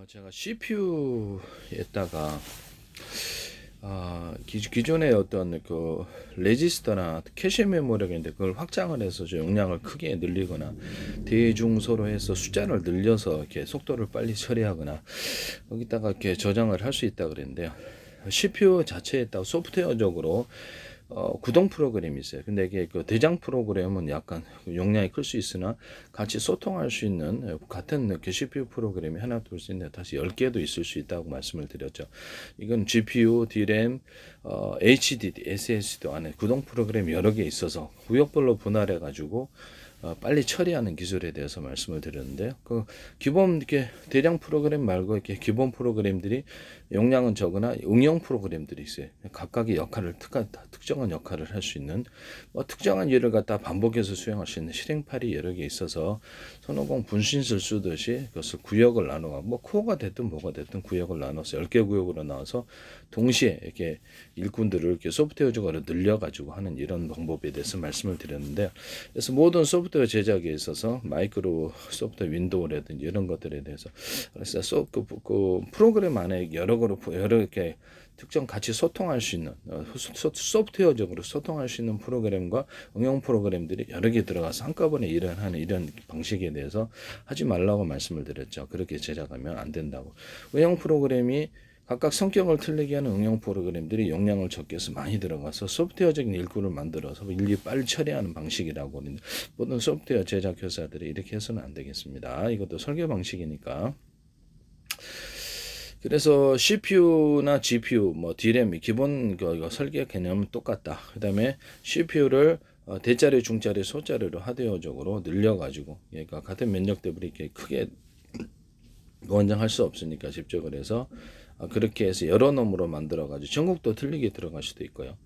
제가 CPU에다가 기존의 어떤 그 레지스터나 캐시 메모리가 있는데 그걸 확장을 해서 용량을 크게 늘리거나 대중소로 해서 숫자를 늘려서 이렇게 속도를 빨리 처리하거나 거기다가 이렇게 저장을 할 수 있다 그랬는데요. CPU 자체에다가 소프트웨어적으로 구동 프로그램이 있어요. 근데 이게 그 대장 프로그램은 약간 용량이 클 수 있으나 같이 소통할 수 있는 같은 그 CPU 프로그램이 하나 둘 수 있는데 다시 10개도 있을 수 있다고 말씀을 드렸죠. 이건 GPU, DRAM, HDD, SSD 안에 구동 프로그램이 여러 개 있어서 구역별로 분할해 가지고 빨리 처리하는 기술에 대해서 말씀을 드렸는데요. 그 기본 이렇게 대량 프로그램 말고 이렇게 기본 프로그램들이 용량은 적으나 응용 프로그램들이 있어요. 각각의 역할을 특정한 역할을 할 수 있는 특정한 일을 갖다 반복해서 수행할 수 있는 실행팔이 여러 개 있어서 손오공 분신술 쓰듯이 그것을 구역을 나누고 코어가 됐든 뭐가 됐든 구역을 나눠서 10개 구역으로 나와서 동시에 이렇게 일꾼들을 이렇게 소프트웨어적으로 늘려가지고 하는 이런 방법에 대해서 말씀을 드렸는데요. 그래서 모든 소프트웨어 제작에 있어서 마이크로 소프트웨어 윈도우라든지 이런 것들에 대해서 그래서 그 프로그램 안에 여러 이렇게 특정 같이 소통할 수 있는 소프트웨어적으로 소통할 수 있는 프로그램과 응용 프로그램들이 여러 개 들어가서 한꺼번에 일을 하는 이런 방식에 대해서 하지 말라고 말씀을 드렸죠. 그렇게 제작하면 안 된다고. 응용 프로그램이 각각 성격을 틀리게 하는 응용 프로그램들이 용량을 적게 해서 많이 들어가서 소프트웨어적인 일꾼을 만들어서 일일이 빨리 처리하는 방식이라고 하는데 모든 소프트웨어 제작 회사들이 이렇게 해서는 안 되겠습니다. 이것도 설계 방식이니까. 그래서 CPU나 GPU, DRAM 기본 설계 개념은 똑같다. 그다음에 CPU를 대자리, 중자리, 소자리로 하드웨어적으로 늘려가지고 그러니까 같은 면적 대비 이렇게 크게 원장할 수 없으니까 직접을 해서 그렇게 해서 여러 놈으로 만들어가지고 전국도 틀리게 들어갈 수도 있고요.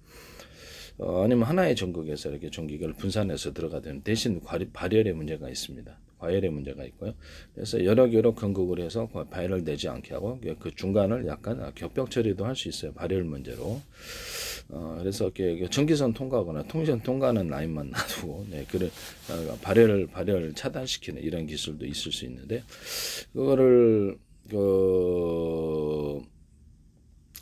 아니면 하나의 전국에서 이렇게 전기를 분산해서 들어가든 대신 발열의 문제가 있습니다. 과열의 문제가 있고요. 그래서 여러 개로 건국을 해서 발열되지 않게 하고 그 중간을 약간 겹벽 처리도 할 수 있어요. 발열 문제로. 그래서 이렇게 전기선 통과하거나 통신 통과하는 라인만 놔두고 그런 발열 차단시키는 이런 기술도 있을 수 있는데 그거를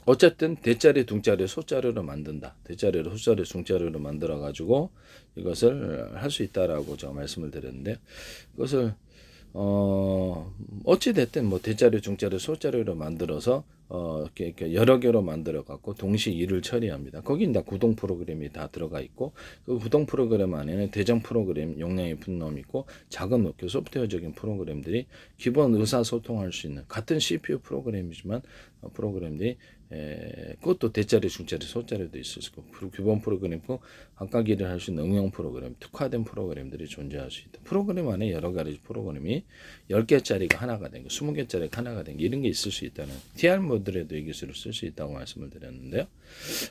어쨌든 대자리, 둥자리, 소자리로 만든다. 대자리로, 소자리, 중자리로 만들어 가지고 이것을 할 수 있다라고 제가 말씀을 드렸는데 그것을 어찌 됐든 대자리, 중자리, 소자리로 만들어서 이렇게 여러 개로 만들어 갖고 동시에 일을 처리합니다. 거기 다 구동 프로그램이 다 들어가 있고 그 구동 프로그램 안에는 대장 프로그램 용량이 분놈 있고 작은 소프트웨어적인 프로그램들이 기본 의사소통할 수 있는 같은 CPU 프로그램이지만 프로그램들이 그것도 대자리, 중자리, 소자리도 있을 수 있고 기본 프로그램이고 각각 일을 할 수 있는 응용 프로그램, 특화된 프로그램들이 존재할 수 있다. 프로그램 안에 여러 가지 프로그램이 10개짜리가 하나가 된 거, 20개짜리가 하나가 된 게 이런 게 있을 수 있다는 TR 모델에도 이 기술을 쓸 수 있다고 말씀을 드렸는데요.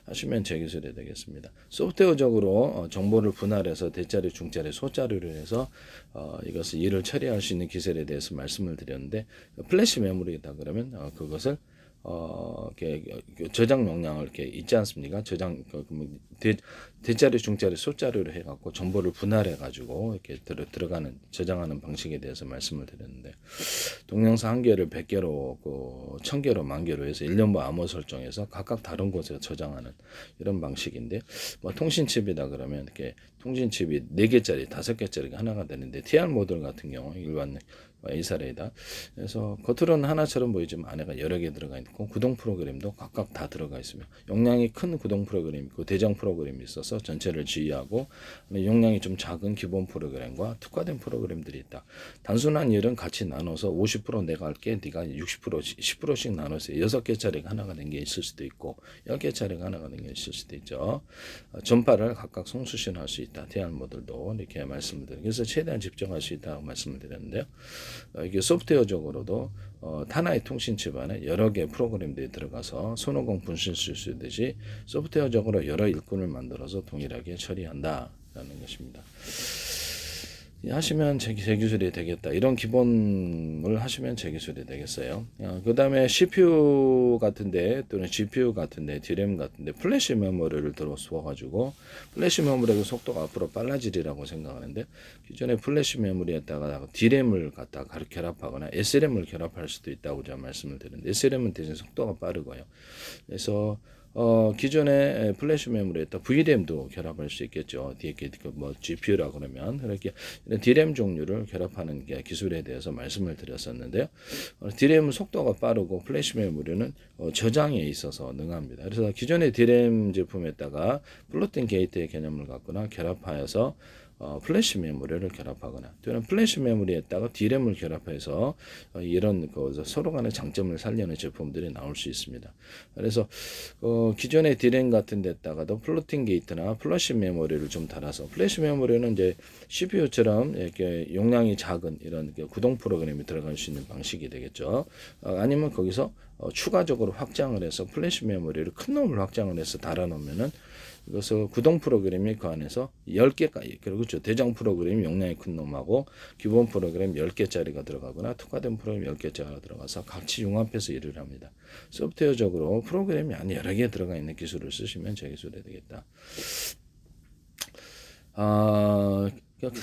하시면 제 기술이 되겠습니다. 소프트웨어적으로 정보를 분할해서 대자리, 중자리, 소자리로 해서 이것을 일을 처리할 수 있는 기술에 대해서 말씀을 드렸는데 플래시 메모리다 그러면 그것을 이렇게 저장 용량을 이렇게 있지 않습니까? 저장 대자리, 중자리, 소자리로 해갖고 정보를 분할해가지고 이렇게 들어가는 저장하는 방식에 대해서 말씀을 드렸는데 동영상 한 개를 100개로 1000개로 10,000개로 해서 1년부 암호 설정해서 각각 다른 곳에 저장하는 이런 방식인데 통신칩이다 그러면 이렇게 통신칩이 4개짜리, 5개짜리가 하나가 되는데 TR 모듈 같은 경우 일반 A사례이다. 그래서 겉으로는 하나처럼 보이지만 안에가 여러 개 들어가 있고 구동 프로그램도 각각 다 들어가 있으며 용량이 큰 구동 프로그램이 있고 대장 프로그램이 있어서 전체를 지휘하고 용량이 좀 작은 기본 프로그램과 특화된 프로그램들이 있다. 단순한 일은 같이 나눠서 50% 내가 할게 네가 60% 10%씩 나눠서 6개짜리가 하나가 된 게 있을 수도 있고 10개짜리가 하나가 된 게 있을 수도 있죠. 전파를 각각 송수신할 수 있다. TR 모듈도 이렇게 말씀을 드립니다. 그래서 최대한 집중할 수 있다고 말씀을 드렸는데요. 이게 소프트웨어적으로도 하나의 통신칩 안에 여러 개의 프로그램들이 들어가서 손오공 분신술 쓰듯이 소프트웨어적으로 여러 일꾼을 만들어서 동일하게 처리한다라는 것입니다. 하시면 제 기술이 되겠다. 이런 기본을 하시면 제 기술이 되겠어요. 그 다음에 CPU 같은데 또는 GPU 같은데 DRAM 같은데 플래시 메모리를 들어서 플래시 메모리의 속도가 앞으로 빨라지리라고 생각하는데 기존에 플래시 메모리에다가 DRAM을 갖다가 결합하거나 SRAM을 결합할 수도 있다고 제가 말씀을 드렸는데 SRAM은 대신 속도가 빠르고요. 그래서 기존의 플래시 메모리에다 VRAM도 결합할 수 있겠죠. 뭐 GPU라 그러면 이렇게 DRAM 종류를 결합하는 게 기술에 대해서 말씀을 드렸었는데요. DRAM은 속도가 빠르고 플래시 메모리는 저장에 있어서 능합니다. 그래서 기존의 DRAM 제품에다가 플로팅 게이트의 개념을 갖거나 결합하여서 플래시 메모리를 결합하거나 또는 플래시 메모리에다가 DRAM을 결합해서 이런 서로 간의 장점을 살리는 제품들이 나올 수 있습니다. 그래서 기존의 DRAM 같은 데다가도 플로팅 게이트나 플래시 메모리를 좀 달아서 플래시 메모리는 이제 CPU처럼 이렇게 용량이 작은 이런 구동 프로그램이 들어갈 수 있는 방식이 되겠죠. 아니면 거기서 추가적으로 확장을 해서 플래시 메모리를 큰 놈을 확장을 해서 달아놓으면은 이것을 구동 프로그램이 그 안에서 10개까지, 그렇죠. 대장 프로그램이 용량이 큰 놈하고 기본 프로그램 10개짜리가 들어가거나 특화된 프로그램 10개짜리가 들어가서 같이 융합해서 일을 합니다. 소프트웨어적으로 프로그램이 한 여러 개 들어가 있는 기술을 쓰시면 제 기술이 되겠다.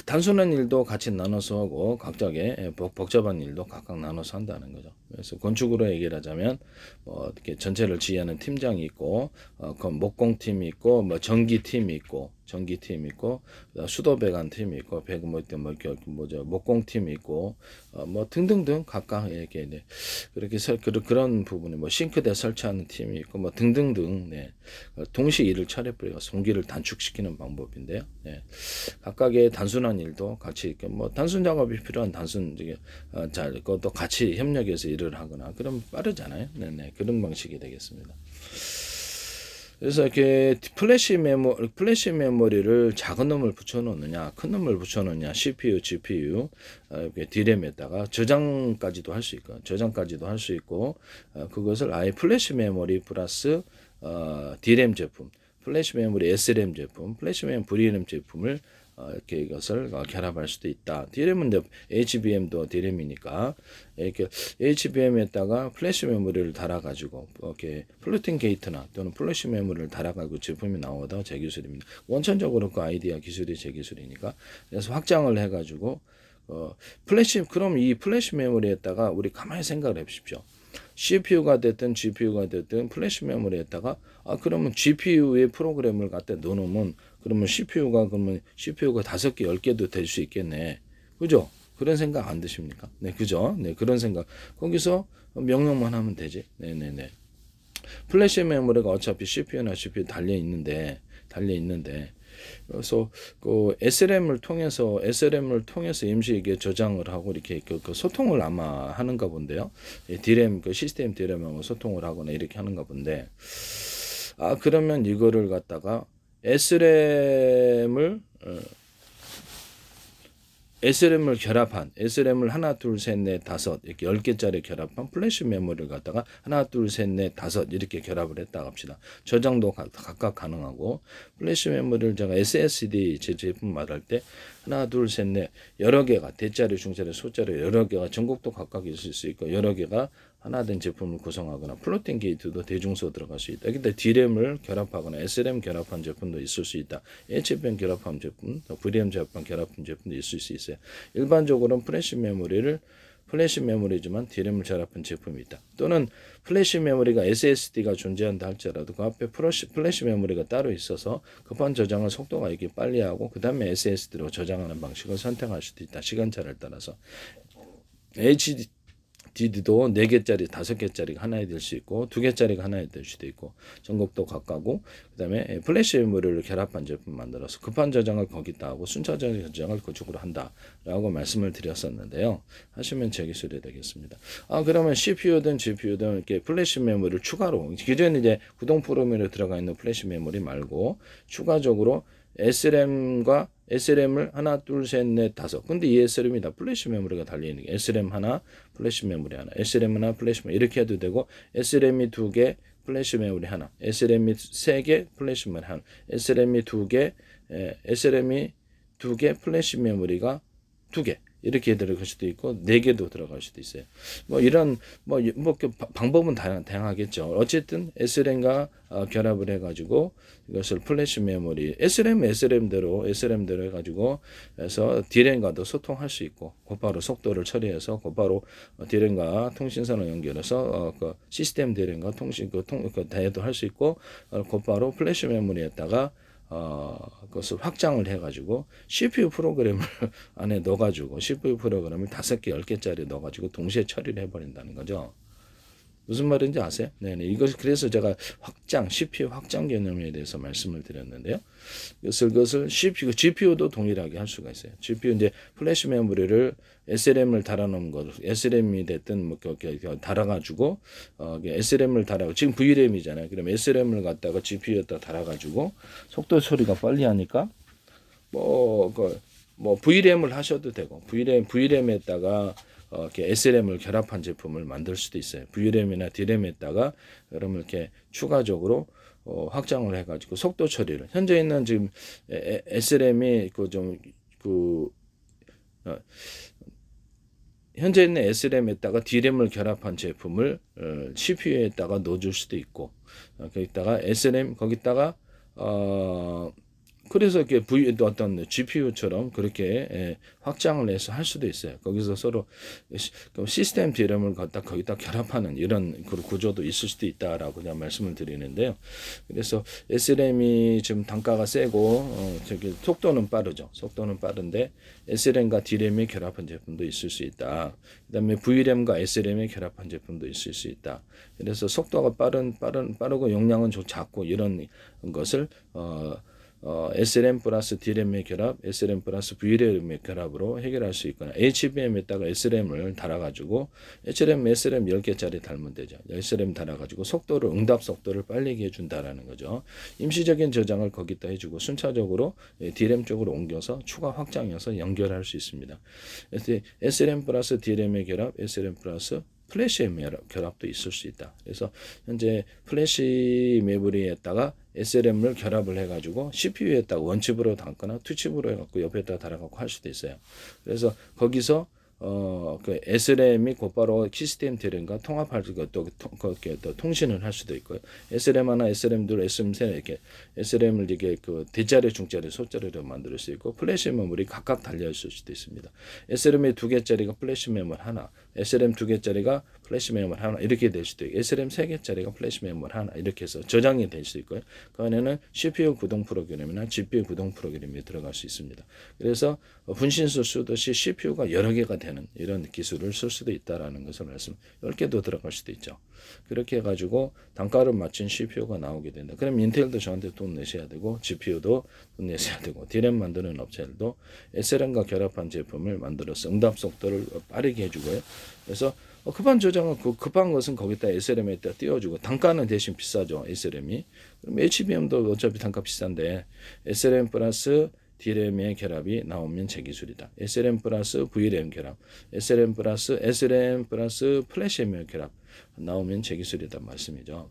단순한 일도 같이 나눠서 하고 각자의 복잡한 일도 각각 나눠서 한다는 거죠. 그래서 건축으로 얘기를 하자면 뭐 이렇게 전체를 지휘하는 팀장이 있고 그 목공팀이 있고 뭐 전기팀이 있고 수도 배관 팀이 있고 목공 팀이 있고 뭐 등등등 각각 이렇게 그렇게 그런 부분이 뭐 싱크대 설치하는 팀이 있고 뭐 등등등 동시 일을 차려버려 공기를 단축시키는 방법인데요. 각각의 단순한 일도 같이 이렇게 뭐 단순 작업이 필요한 그것도 같이 협력해서 일을 하거나 그럼 빠르잖아요. 그런 방식이 되겠습니다. 그래서 이렇게 플래시 메모리를 작은 놈을 붙여놓느냐, 큰 놈을 붙여놓느냐, CPU, GPU, 이렇게 DRAM에다가 저장까지도 할 수 있고, 그것을 아예 플래시 메모리 플러스 DRAM 제품, 플래시 메모리 SRAM 제품, 플래시 메모리 VRAM 제품을 이렇게 이것을 결합할 수도 있다. DRAM은 HBM도 DRAM이니까 이렇게 HBM에다가 플래시 메모리를 달아가지고 이렇게 플로팅 게이트나 또는 플래시 메모리를 달아가지고 제품이 나오다 제 기술입니다. 원천적으로 그 아이디어 기술이 제 기술이니까 그래서 확장을 해가지고 그럼 이 플래시 메모리에다가 우리 가만히 생각을 해보십시오. CPU가 됐든 GPU가 됐든 플래시 메모리에다가 그러면 GPU의 프로그램을 갖다 넣어놓으면 그러면 CPU가 5개, 10개도 될 수 있겠네. 그죠? 그런 생각 안 드십니까? 네, 그죠? 네, 그런 생각. 거기서 명령만 하면 되지. 네네네. 플래시 메모리가 어차피 CPU나 GPU 달려 있는데 그래서 그 SRAM을 통해서 임시 이게 저장을 하고 이렇게 그 소통을 아마 하는가 본데요. DRAM 그 시스템 DRAM하고 소통을 하거나 이렇게 하는가 본데 그러면 이거를 갖다가 SRAM을 결합한 SRAM을 하나 둘 셋 넷 다섯 이렇게 10개짜리 결합한 플래시 메모리를 갖다가 하나 둘 셋 넷 다섯 이렇게 결합을 했다 합시다. 저장도 각각 가능하고 플래시 메모리를 제가 SSD 제품 말할 때 하나 둘 셋 넷 여러 개가 대자리 중자리 소자리 여러 개가 전국도 각각 있을 수 있고 여러 개가 하나 된 제품을 구성하거나 플로팅 게이트도 대중소 들어갈 수 있다. 근데 DRAM을 결합하거나 SRAM 결합한 제품도 있을 수 있다. HBM 결합한 제품, VRAM 결합한 제품도 있을 수 있어요. 일반적으로는 플래시 메모리지만 DRAM을 결합한 제품이 있다. 또는 플래시 메모리가 SSD가 존재한다 할지라도 그 앞에 플래시 메모리가 따로 있어서 급한 저장을 속도가 이렇게 빨리 하고 그 다음에 SSD로 저장하는 방식을 선택할 수도 있다. 시간차를 따라서. HDD도 4개짜리, 5개짜리가 하나에 될 수 있고 2개짜리가 하나에 될 수도 있고 전국도 가까고 그다음에 플래시 메모리를 결합한 제품 만들어서 급한 저장을 거기다 하고 순차적인 저장을 그쪽으로 한다라고 말씀을 드렸었는데요. 하시면 제 기술이 되겠습니다. 그러면 CPU든 GPU든 이렇게 플래시 메모리를 추가로 기존에 이제 구동 프로그램에 들어가 있는 플래시 메모리 말고 추가적으로 SRAM을 하나, 둘, 셋, 넷, 다섯. 근데 이 SRAM이 다 플래시 메모리가 달려있는 게 SRAM 하나, 플래시 메모리 하나, SRAM 하나, 플래시 메모리 이렇게 해도 되고 SRAM이 2개, 플래시 메모리 하나, SRAM이 3개, 플래시 메모리 하나, SRAM이 2개, 플래시 메모리가 2개 이렇게 들어갈 수도 있고 4개도 들어갈 수도 있어요. 뭐 이런 방법은 다양하겠죠. 어쨌든 SRAM과 결합을 해가지고 이것을 플래시 메모리 SRAM대로 해가지고 해서 D램과도 소통할 수 있고 곧바로 속도를 처리해서 곧바로 D램과 통신선을 연결해서 그 시스템 D램과 통신 그 대화도 할 수 있고 곧바로 플래시 메모리에다가 그것을 확장을 해가지고 CPU 프로그램을 안에 넣어가지고 CPU 프로그램을 5개, 10개짜리 넣어가지고 동시에 처리를 해버린다는 거죠. 무슨 말인지 아세요? 네네. 이것이 그래서 제가 CPU 확장 개념에 대해서 말씀을 드렸는데요. 그것을 GPU도 동일하게 할 수가 있어요. GPU 이제 플래시 메모리를 SRAM을 달아놓은 것, SRAM이 됐든 뭐 달아가지고 SRAM을 달아고 지금 VRAM이잖아요. 그럼 SRAM을 갖다가 GPU에다 달아가지고 속도 처리가 빨리 하니까 뭐 VRAM을 하셔도 되고 VRAM에다가 이렇게 SRAM을 결합한 제품을 만들 수도 있어요. VRAM이나 DRAM에다가 여러분 이렇게 추가적으로 확장을 해가지고 속도 처리를 현재 있는 지금 SRAM이 현재 있는 SRAM에다가 DRAM을 결합한 제품을 CPU에다가 넣어줄 수도 있고 거기다가 SRAM 거기다가 그래서 이렇게 어떤 GPU처럼 그렇게 확장을 해서 할 수도 있어요. 거기서 서로 시스템 DRAM을 갖다 거기다 결합하는 이런 구조도 있을 수도 있다라고 그냥 말씀을 드리는데요. 그래서 SRAM이 지금 단가가 세고 속도는 빠르죠. 속도는 빠른데 SRAM과 DRAM이 결합한 제품도 있을 수 있다. 그다음에 VRAM과 SRAM이 결합한 제품도 있을 수 있다. 그래서 속도가 빠르고 용량은 좀 작고 이런 것을 SRAM 플러스 DRAM의 결합, SRAM 플러스 VRAM의 결합으로 해결할 수 있거나 HBM에다가 SRAM을 달아가지고 SRAM 10개짜리 달면 되죠. SRAM 달아가지고 응답 속도를 빨리 해준다라는 거죠. 임시적인 저장을 거기다 해주고 순차적으로 DRAM 쪽으로 옮겨서 추가 확장해서 연결할 수 있습니다. SRAM 플러스 DRAM의 결합, SRAM 플러스 플래시의 결합도 있을 수 있다. 그래서 현재 플래시 메모리에다가 SRAM을 결합을 해가지고 CPU에다가 원칩으로 담거나 투칩으로 해갖고 옆에다 달아갖고 할 수도 있어요. 그래서 거기서 그 SRAM이 곧바로 시스템 DRAM과 통합할 수 또 통신을 할 수도 있고요. SRAM 하나, SRAM 둘, SRAM 세 이렇게 SRAM을 이게 그 대자리, 중자리, 소자리로 만들 수 있고 플래시 메모리 각각 달려 있을 수도 있습니다. SRAM이 2개짜리가 플래시 메모리 하나, SRAM 2개짜리가 플래시 메모리 하나 이렇게 될 수도 있고 SRAM 3개짜리가 플래시 메모리 하나 이렇게 해서 저장이 될 수 있고요. 그 안에는 CPU 구동 프로그램이나 GPU 구동 프로그램이 들어갈 수 있습니다. 그래서 분신술 쓰듯이 CPU가 여러 개가 되는 이런 기술을 쓸 수도 있다라는 것을 10개도 들어갈 수도 있죠. 그렇게 해가지고 단가를 맞춘 CPU가 나오게 된다. 그럼 인텔도 저한테 돈 내셔야 되고 GPU도 돈 내셔야 되고 DRAM 만드는 업체들도 SRAM과 결합한 제품을 만들어서 응답 속도를 빠르게 해주고요. 그래서 급한 저장은 급한 것은 거기다 SRAM에다 띄워주고 단가는 대신 비싸죠. SRAM이. 그럼 HBM도 어차피 단가 비싼데 SRAM 플러스 DRAM의 결합이 나오면 제 기술이다. SRAM 플러스 VRAM 결합, SRAM 플러스 플래시의 결합 나오면 제 기술이다 말씀이죠.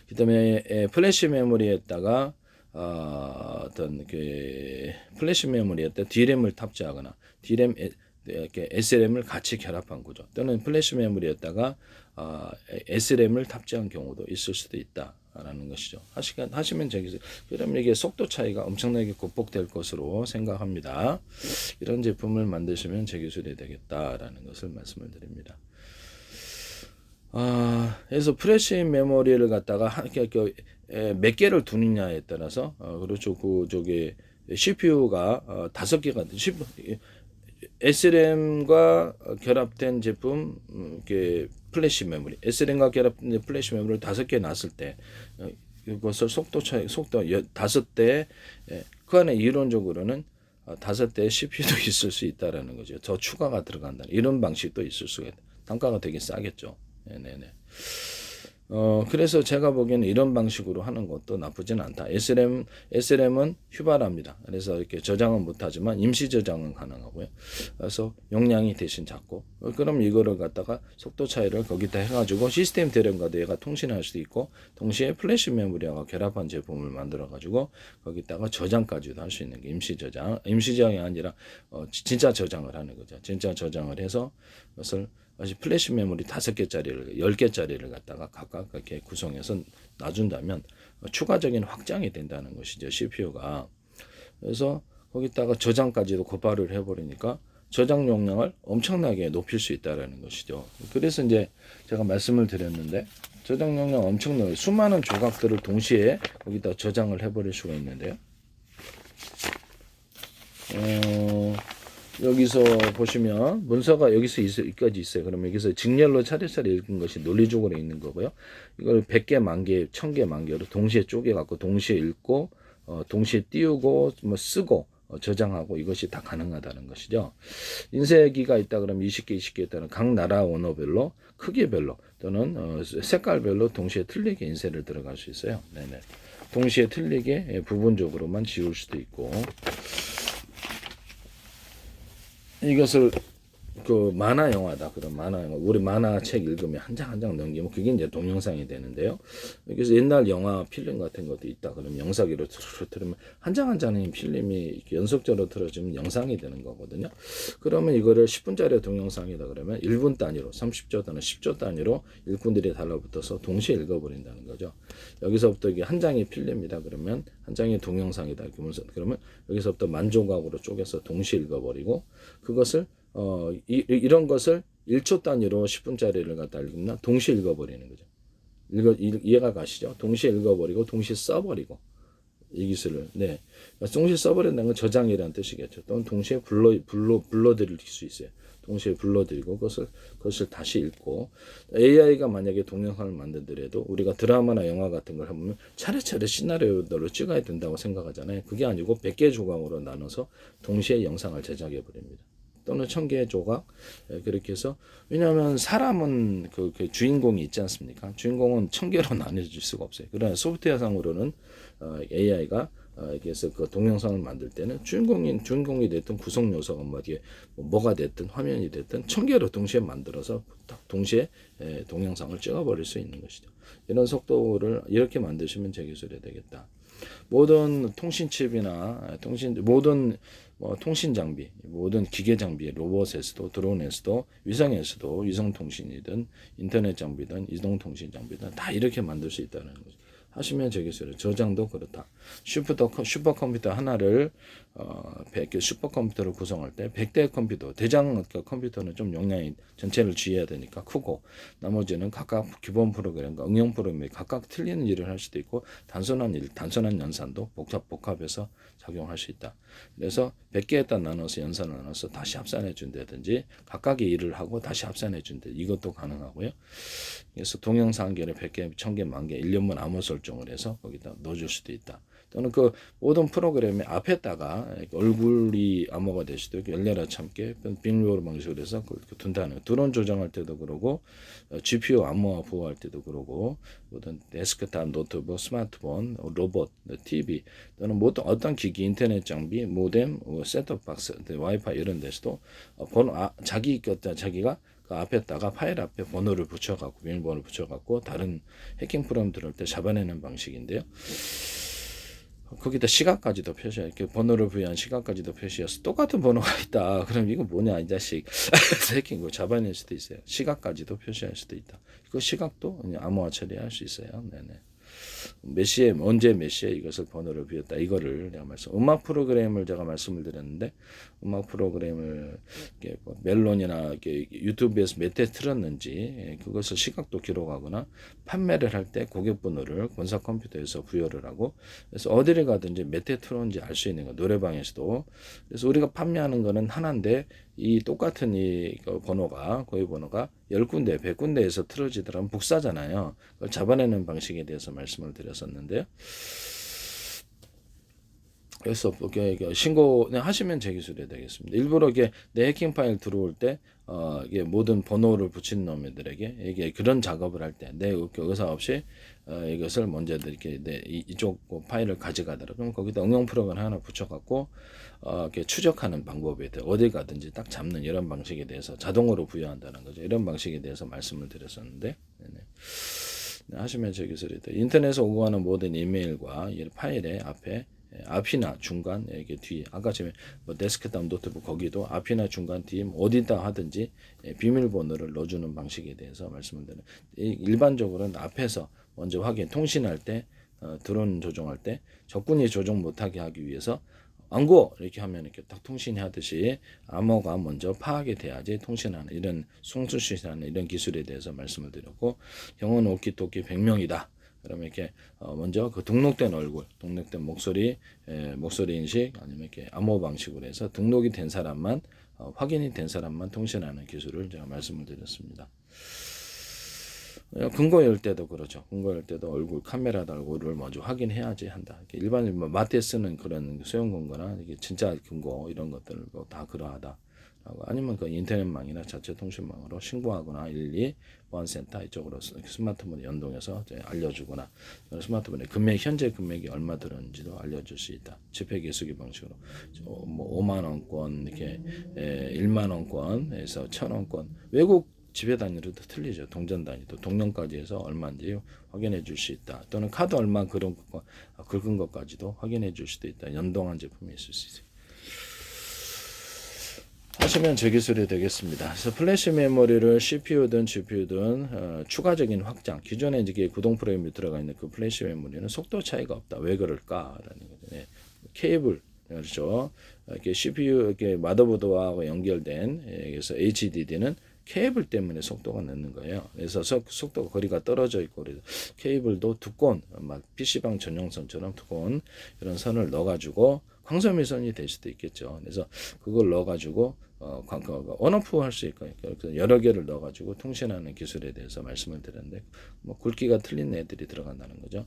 그다음에 플래시 메모리에다가 어떤 그 플래시 메모리에다 DRAM을 탑재하거나 DRAM 이렇게 SRAM을 같이 결합한 구조 또는 플래시 메모리에다가 SRAM을 탑재한 경우도 있을 수도 있다라는 것이죠. 하시면 저기서 그러면 이게 속도 차이가 엄청나게 극복될 것으로 생각합니다. 이런 제품을 만드시면 제 기술이 되겠다라는 것을 말씀을 드립니다. 그래서 플래시 메모리를 갖다가 몇 개를 두느냐에 따라서 그렇죠. 저기 CPU가 5개가 SRAM과 결합된 제품 플래시 메모리, SRAM과 결합된 플래시 메모리를 5개 놨을 때 이것을 속도 5대 그 안에 이론적으로는 5대의 CPU도 있을 수 있다라는 거죠. 더 추가가 들어간다. 이런 방식도 있을 수가 있다. 단가가 되게 싸겠죠. 네네네. 그래서 제가 보기에는 이런 방식으로 하는 것도 나쁘진 않다. SRAM은 휴발합니다. 그래서 이렇게 저장은 못하지만 임시 저장은 가능하고요. 그래서 용량이 대신 작고, 그럼 이거를 갖다가 속도 차이를 거기다 해가지고 시스템 대련과도 얘가 통신할 수도 있고, 동시에 플래시 메모리하고 결합한 제품을 만들어가지고 거기다가 저장까지도 할 수 있는 게 임시 저장이 아니라 진짜 저장을 하는 거죠. 진짜 저장을 해서 그것을 플래시 메모리 5개짜리를 10개짜리를 갖다가 각각 이렇게 구성해서 놔준다면 추가적인 확장이 된다는 것이죠. CPU가. 그래서 거기다가 저장까지도 고발을 해버리니까 저장 용량을 엄청나게 높일 수 있다는 것이죠. 그래서 이제 제가 말씀을 드렸는데 저장 용량 엄청나게 수많은 조각들을 동시에 거기다 저장을 해버릴 수가 있는데요. 여기서 보시면 문서가 여기까지 있어요. 그러면 여기서 직렬로 차례차례 읽은 것이 논리적으로 있는 거고요. 이걸 100개, 1000개, 1000개, 10,000개로 동시에 쪼개갖고 동시에 읽고 동시에 띄우고 뭐 쓰고 저장하고 이것이 다 가능하다는 것이죠. 인쇄기가 있다 그러면 20개, 20개 있다는 각 나라 언어별로 크기별로 또는 색깔별로 동시에 틀리게 인쇄를 들어갈 수 있어요. 네네. 동시에 틀리게 부분적으로만 지울 수도 있고. 이것을 그 만화 영화다. 그런 만화 영화. 우리 만화 책 읽으면 한 장 한 장 넘기면 그게 이제 동영상이 되는데요. 그래서 옛날 영화 필름 같은 것도 있다. 그러면 영상기로 틀으면 한 장 한 장의 필름이 연속적으로 틀어지면 영상이 되는 거거든요. 그러면 이거를 10분짜리 동영상이다 그러면 1분 단위로 30초 또는 10초 단위로 일꾼들이 달라붙어서 동시에 읽어버린다는 거죠. 여기서부터 이게 한 장의 필름이다 그러면 한 장의 동영상이다. 그러면 여기서부터 만조각으로 쪼개서 동시에 읽어버리고 그것을 이런 것을 1초 단위로 10분짜리를 갖다 읽으면 동시에 읽어버리는 거죠. 이해가 가시죠? 동시에 읽어버리고 동시에 써버리고 이 기술을 동시에 써버린다는 건 저장이라는 뜻이겠죠. 또는 동시에 불러드릴 수 있어요. 동시에 불러들이고 그것을 다시 읽고 AI가 만약에 동영상을 만들더라도 우리가 드라마나 영화 같은 걸 해보면 차례차례 시나리오대로 찍어야 된다고 생각하잖아요. 그게 아니고 100개 조각으로 나눠서 동시에 영상을 제작해 버립니다. 또는 1000개의 조각 그렇게 해서 왜냐하면 사람은 그 주인공이 있지 않습니까? 주인공은 1000개로 나눠질 수가 없어요. 그러나 소프트웨어상으로는 AI가 그래서 그 동영상을 만들 때는 주인공이 됐든 구성 요소가 뭐가 됐든 화면이 됐든 1000개로 동시에 만들어서 동시에 동영상을 찍어버릴 수 있는 것이죠. 이런 속도를 이렇게 만드시면 제 기술이 되겠다. 모든 통신칩이나 모든 통신 장비, 모든 기계 장비, 로봇에서도 드론에서도 위성에서도 위성 통신이든 인터넷 장비든 이동 통신 장비든 다 이렇게 만들 수 있다는 거죠. 하시면 제 기술은 저장도 그렇다. 슈퍼컴퓨터 하나를 100개 슈퍼컴퓨터를 구성할 때 100대 컴퓨터, 대장 컴퓨터는 좀 용량이 전체를 쥐어야 되니까 크고 나머지는 각각 기본 프로그램과 응용 프로그램이 각각 틀리는 일을 할 수도 있고 단순한 연산도 복합해서 작용할 수 있다. 그래서 100개에다 나눠서 연산을 나눠서 다시 합산해 준다든지 각각의 일을 하고 다시 합산해 준다. 이것도 가능하고요. 그래서 동영상 한 개를 100개, 1000개, 10,000개 1년분 암호 설정을 해서 거기다 넣어줄 수도 있다. 또는 그 모든 프로그램의 앞에다가 얼굴이 암호가 될 수도 있고 열려라 참깨 빅로그 방식으로 해서 그렇게 둔다는 드론 조정할 때도 그러고 GPU 암호화 보호할 때도 그러고 모든 데스크탑, 노트북, 스마트폰, 로봇, TV 또는 모든 어떤 기기, 인터넷 장비, 모뎀, 셋톱박스, 와이파이 이런 데서도 자기가 그 앞에다가 파일 앞에 번호를 붙여갖고 비밀번호를 붙여갖고 다른 해킹 프로그램 들어올 때 잡아내는 방식인데요. 거기다 시각까지도 표시해 이렇게 번호를 부여한 시각까지도 표시해서 똑같은 번호가 있다. 그럼 이거 뭐냐 이 자식 해킹 거 잡아낼 수도 있어요. 시각까지도 표시할 수도 있다. 그 시각도 암호화 처리할 수 있어요. 네네. 몇 시에 언제 몇 시에 이것을 번호를 비웠다 이거를 내가 음악 프로그램을 제가 말씀을 드렸는데 음악 프로그램을 멜론이나 유튜브에서 몇 대 틀었는지 그것을 시각도 기록하거나 판매를 할 때 고객 번호를 본사 컴퓨터에서 부여를 하고 그래서 어디를 가든지 몇 대 틀었는지 알 수 있는 거 노래방에서도 그래서 우리가 판매하는 거는 하나인데 이 똑같은 이 번호가 고객 번호가 10군데 100군데에서 틀어지더라면 복사잖아요. 그걸 잡아내는 방식에 대해서 말씀을 드렸었는데요. 그래서 이게 신고 하시면 재기술이 되겠습니다. 일부러 이게 내 해킹 파일 들어올 때 이게 모든 번호를 붙인 놈들에게 이게 그런 작업을 할 때 내 의사 없이 이것을 먼저 이렇게 이쪽 파일을 가져가더라. 그럼 거기다 응용 프로그램 하나 붙여갖고 이렇게 추적하는 방법에 대해 어디 가든지 딱 잡는 이런 방식에 대해서 자동으로 부여한다는 거죠. 이런 방식에 대해서 말씀을 드렸었는데. 네네. 하시면 재기술이 돼. 인터넷에 오고 가는 모든 이메일과 이 파일의 앞이나 중간, 이게 뒤, 아까 전에 뭐 데스크탑, 노트북 거기도 앞이나 중간, 뒤 어디다 하든지 비밀번호를 넣어주는 방식에 대해서 말씀을 드려요. 일반적으로는 앞에서 먼저 통신할 때, 드론 조종할 때 적군이 조종 못하게 하기 위해서 안고 이렇게 하면 이렇게 딱 통신이 하듯이 암호가 먼저 파악이 돼야지 통신하는 이런 송수시하는 이런 기술에 대해서 말씀을 드렸고, 영어는 오키토키 100명이다. 그러면 이렇게 먼저 그 등록된 얼굴, 등록된 목소리 인식 아니면 이렇게 암호 방식으로 해서 등록이 된 사람만 확인이 된 사람만 통신하는 기술을 제가 말씀을 드렸습니다. 근거 열 때도 그렇죠. 근거 열 때도 얼굴 카메라다 얼굴을 먼저 확인해야지 한다. 일반인 마트에 쓰는 그런 소형 근거나 이게 진짜 근거 이런 것들을 다 그러하다. 아니면 그 인터넷망이나 자체 통신망으로 신고하거나 112 보안센터 이쪽으로 스마트폰에 연동해서 알려주거나 스마트폰에 현재 금액이 얼마 들었는지도 알려줄 수 있다. 지폐 기수기 방식으로 뭐 5만 원권 이렇게 1만 원권에서 1,000원권 외국 지폐 단위로도 틀리죠. 동전 단위도 동전까지 해서 얼마인지 확인해 줄 수 있다. 또는 카드 얼마 긁은 것까지도 확인해 줄 수도 있다. 연동한 제품이 있을 수 있어요. 하시면 제 기술이 되겠습니다. 그래서 플래시 메모리를 CPU든 GPU든 추가적인 확장, 기존에 이제 구동 프로그램이 들어가 있는 그 플래시 메모리는 속도 차이가 없다. 왜 그럴까라는 거죠. 네. 케이블 그렇죠. 이렇게 CPU 이렇게 마더보드와 연결된 그래서 HDD는 케이블 때문에 속도가 늦는 거예요. 그래서 속도가 거리가 떨어져 있고 그래서 케이블도 두꺼운 PC방 전용선처럼 두꺼운 이런 선을 넣어가지고 광섬유선이 될 수도 있겠죠. 그래서 그걸 넣어가지고 온오프 할 수 있고 여러 개를 넣어가지고 통신하는 기술에 대해서 말씀을 드렸는데 뭐 굵기가 틀린 애들이 들어간다는 거죠.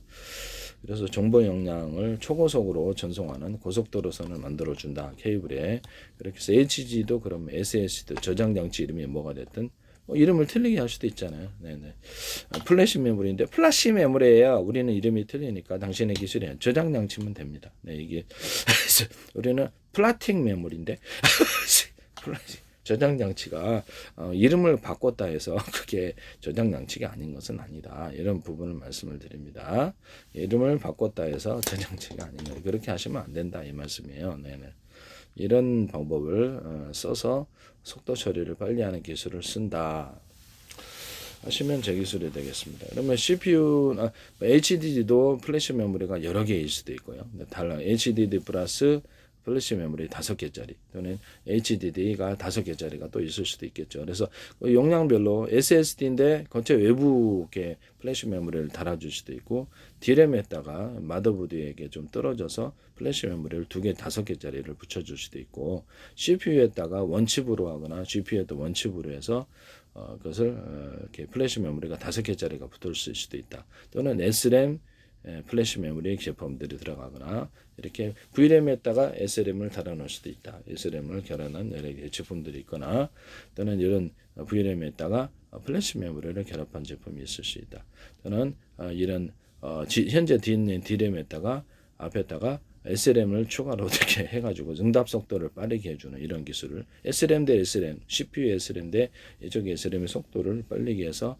그래서 정보 용량을 초고속으로 전송하는 고속도로선을 만들어준다. 케이블에. 그렇게 해서 HG도 그럼 SSD 저장 장치 이름이 뭐가 됐든 뭐 이름을 틀리게 할 수도 있잖아요. 네네. 플래시 메모리인데 플래시 메모리예요. 우리는 이름이 틀리니까 당신의 기술이 저장 장치면 됩니다. 네, 이게 우리는 플라틱 메모리인데 저장 장치가 이름을 바꿨다 해서 그게 저장 장치가 아닌 것은 아니다. 이런 부분을 말씀을 드립니다. 이름을 바꿨다 해서 저장치가 아닌 거 그렇게 하시면 안 된다 이 말씀이에요. 네네. 이런 방법을 써서 속도 처리를 빨리 하는 기술을 쓴다 하시면 제 기술이 되겠습니다. 그러면 CPU, HDD도 플래시 메모리가 여러 개일 수도 있고요. 달라 HDD 플러스 플래시 메모리 5개짜리 또는 HDD가 5개짜리가 또 있을 수도 있겠죠. 그래서 용량별로 SSD인데 전체 외부 플래시 메모리를 달아줄 수도 있고 D램에다가 마더보드에게 좀 떨어져서 플래시 메모리를 2개, 5개짜리를 붙여줄 수도 있고 CPU에다가 원칩으로 하거나 GPU에도 원칩으로 해서 그것을 이렇게 플래시 메모리가 5개짜리가 붙을 수도 있다. 또는 SRAM 플래시 메모리 제품들이 들어가거나 이렇게 VRAM에다가 SRAM을 달아놓을 수도 있다. SRAM을 결합한 여러 개의 제품들이 있거나 또는 이런 VRAM에다가 플래시 메모리를 결합한 제품이 있을 수 있다. 또는 이런 현재 뒤에 있는 D램에다가 앞에다가 SRAM을 추가로 이렇게 해가지고 응답 속도를 빠르게 해주는 이런 기술을 SRAM 대 SRAM, CPU SRAM 대 이쪽 SRAM의 속도를 빠르게 해서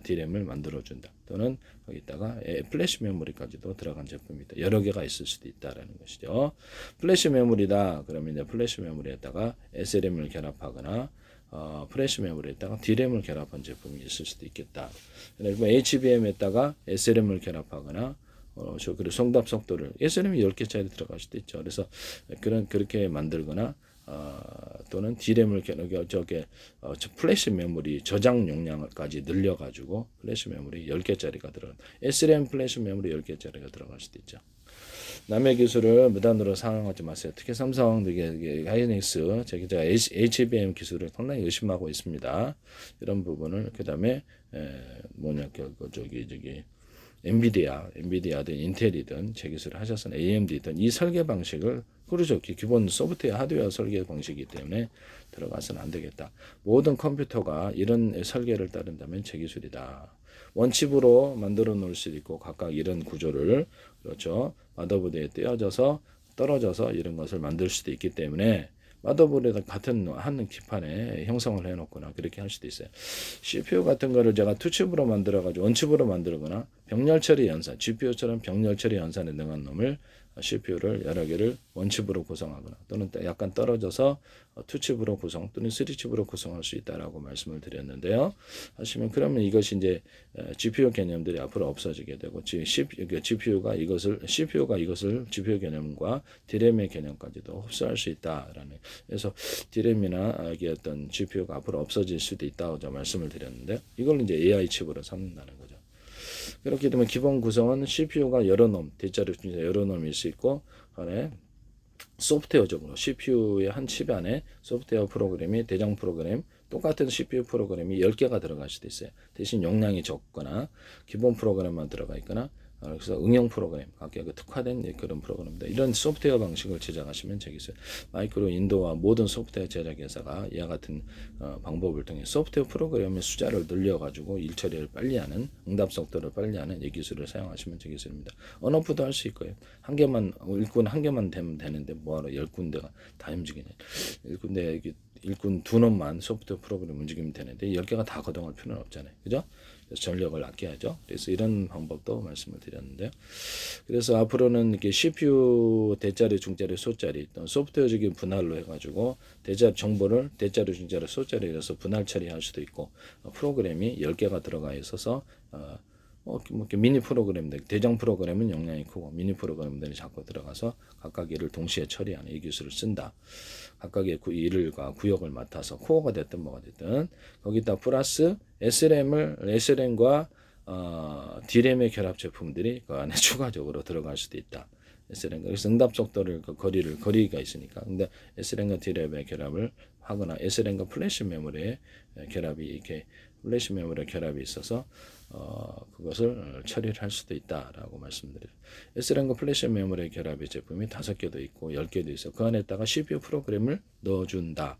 D램을 만들어준다. 또는 거기다가 플래시 메모리까지도 들어간 제품이다. 여러 개가 있을 수도 있다라는 것이죠. 플래시 메모리다. 그러면 이제 플래시 메모리에다가 SRAM을 결합하거나 플래시 메모리에다가 D램을 결합한 제품이 있을 수도 있겠다. 그리고 HBM에다가 SRAM을 결합하거나 그리고 송답 속도를 SRAM이 10개짜리 들어갈 수도 있죠. 그래서 그렇게 만들거나 또는 D램을 플래시 메모리 저장 용량까지 늘려가지고 플래시 메모리 10개짜리가 들어간 SRAM 플래시 메모리 10개짜리가 들어갈 수도 있죠. 남의 기술을 무단으로 사용하지 마세요. 특히 삼성, 하이닉스, 제가 HBM 기술을 상당히 의심하고 있습니다. 이런 부분을 그다음에 엔비디아든 인텔이든 제 기술을 하셔서 AMD든 이 설계 방식을 그러죠. 기본 소프트웨어 하드웨어 설계 방식이기 때문에 들어가서는 안 되겠다. 모든 컴퓨터가 이런 설계를 따른다면 제 기술이다. 원칩으로 만들어 놓을 수도 있고 각각 이런 구조를 그렇죠. 마더보드에 떼어져서 떨어져서 이런 것을 만들 수도 있기 때문에 마더보드에다 같은 한 기판에 형성을 해놓거나 그렇게 할 수도 있어요. CPU 같은 거를 제가 투칩으로 만들어가지고 원칩으로 만들거나 병렬 처리 연산, GPU처럼 병렬 처리 연산에 능한 놈을 CPU를 여러 개를 원칩으로 구성하거나 또는 약간 떨어져서 투칩으로 구성 또는 쓰리칩으로 구성할 수 있다라고 말씀을 드렸는데요. 하시면 그러면 이것이 이제 GPU 개념들이 앞으로 없어지게 되고 CPU가 이것을 GPU 개념과 DRAM의 개념까지도 흡수할 수 있다라는. 그래서 DRAM이나 이게 어떤 GPU가 앞으로 없어질 수도 있다고 말씀을 드렸는데 이걸 이제 AI 칩으로 삼는다는 거죠. 그렇게 되면 기본 구성은 CPU가 여러 놈, 대자리 중에서 여러 놈일 수 있고, 안에 소프트웨어적으로 CPU의 한 칩 안에 소프트웨어 프로그램이 대장 프로그램, 똑같은 CPU 프로그램이 10개가 들어갈 수도 있어요. 대신 용량이 적거나 기본 프로그램만 들어가 있거나 그래서 응용 프로그램, 각각 특화된 그런 프로그램입니다. 이런 소프트웨어 방식을 제작하시면 되겠어요. 마이크로 인도와 모든 소프트웨어 제작 회사가 이와 같은 방법을 통해 소프트웨어 프로그램의 숫자를 늘려가지고 일 처리를 빨리하는, 응답 속도를 빨리하는 이 기술을 사용하시면 되겠습니다. 언어프도 할 수 있고요. 한 개만 일꾼 한 개만 되면 되는데 뭐하러 10군데가 다 움직이냐. 일꾼 두 놈만 소프트웨어 프로그램 움직이면 되는데 10개가 다 거동할 필요는 없잖아요. 그죠? 그래서 전력을 아껴야죠. 그래서 이런 방법도 말씀을 드렸는데요. 그래서 앞으로는 이렇게 CPU 대자리, 중자리, 소자리 또는 소프트웨어적인 분할로 해가지고 대자 정보를 대자리, 중자리, 소자리 이래서 분할 처리할 수도 있고 프로그램이 10개가 들어가 있어서 뭐 미니 프로그램들, 대장 프로그램은 용량이 크고 미니 프로그램들이 자꾸 들어가서 각각 일을 동시에 처리하는 이 기술을 쓴다. 각각의 일과 구역을 맡아서 코어가 됐든 뭐가 됐든 거기다 플러스 SRAM과 DRAM의 결합 제품들이 그 안에 추가적으로 들어갈 수도 있다. SRAM 그래서 응답 속도를 거리가 있으니까 근데 SRAM과 DRAM의 결합을 하거나 SRAM과 플래시 메모리의 결합이 이렇게 플래시 메모리 결합이 있어서 그것을 처리를 할 수도 있다라고 말씀드려요. SRAM과 플래시 메모리 결합의 제품이 5개도 있고 10개도 있어. 그 안에다가 CPU 프로그램을 넣어준다.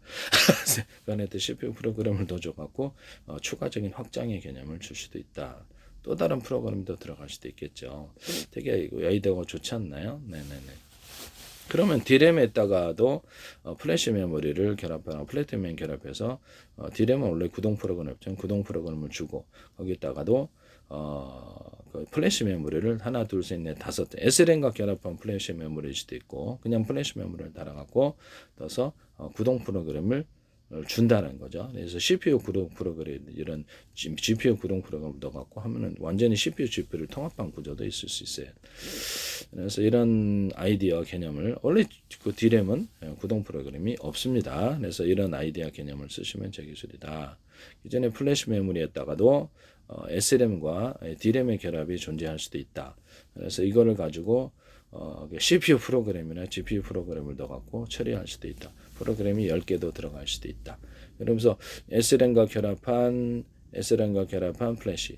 그 안에다 CPU 프로그램을 넣어줘갖고 추가적인 확장의 개념을 줄 수도 있다. 또 다른 프로그램도 들어갈 수도 있겠죠. 되게 아이디어가 좋지 않나요? 네네네. 그러면 DRAM에다가도 플래시 메모리를 결합하거나 플래티넘 결합해서 DRAM은 원래 구동 프로그램이었죠. 구동 프로그램을 주고 거기다가도 그 플래시 메모리를 하나, 둘, 셋, 넷, 5 SRAM과 결합한 플래시 메모리일 수도 있고 그냥 플래시 메모리를 달아갖고 넣어서 구동 프로그램을 준다는 거죠. 그래서 CPU 구동 프로그램 이런 GPU 구동 프로그램을 넣어갖고 하면은 완전히 CPU, GPU를 통합한 구조도 있을 수 있어요. 그래서 이런 아이디어 개념을 원래 그 DRAM은 구동 프로그램이 없습니다. 그래서 이런 아이디어 개념을 쓰시면 제 기술이다. 이전에 플래시 메모리에다가도 SRAM과 DRAM의 결합이 존재할 수도 있다. 그래서 이거를 가지고 CPU 프로그램이나 GPU 프로그램을 넣어갖고 처리할 수도 있다. 프로그램이 10개도 들어갈 수도 있다. 그러면서 SRAM과 결합한 플래시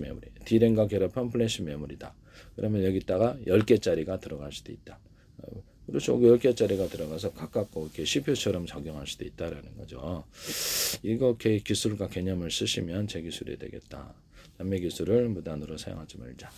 메모리, DRAM과 결합한 플래시 메모리다. 그러면 여기다가 10개짜리가 들어갈 수도 있다. 그렇죠. 10개짜리가 들어가서 각각 이렇게 CPU처럼 적용할 수도 있다라는 거죠. 이렇게 기술과 개념을 쓰시면 제 기술이 되겠다. 남의 기술을 무단으로 사용하지 말자.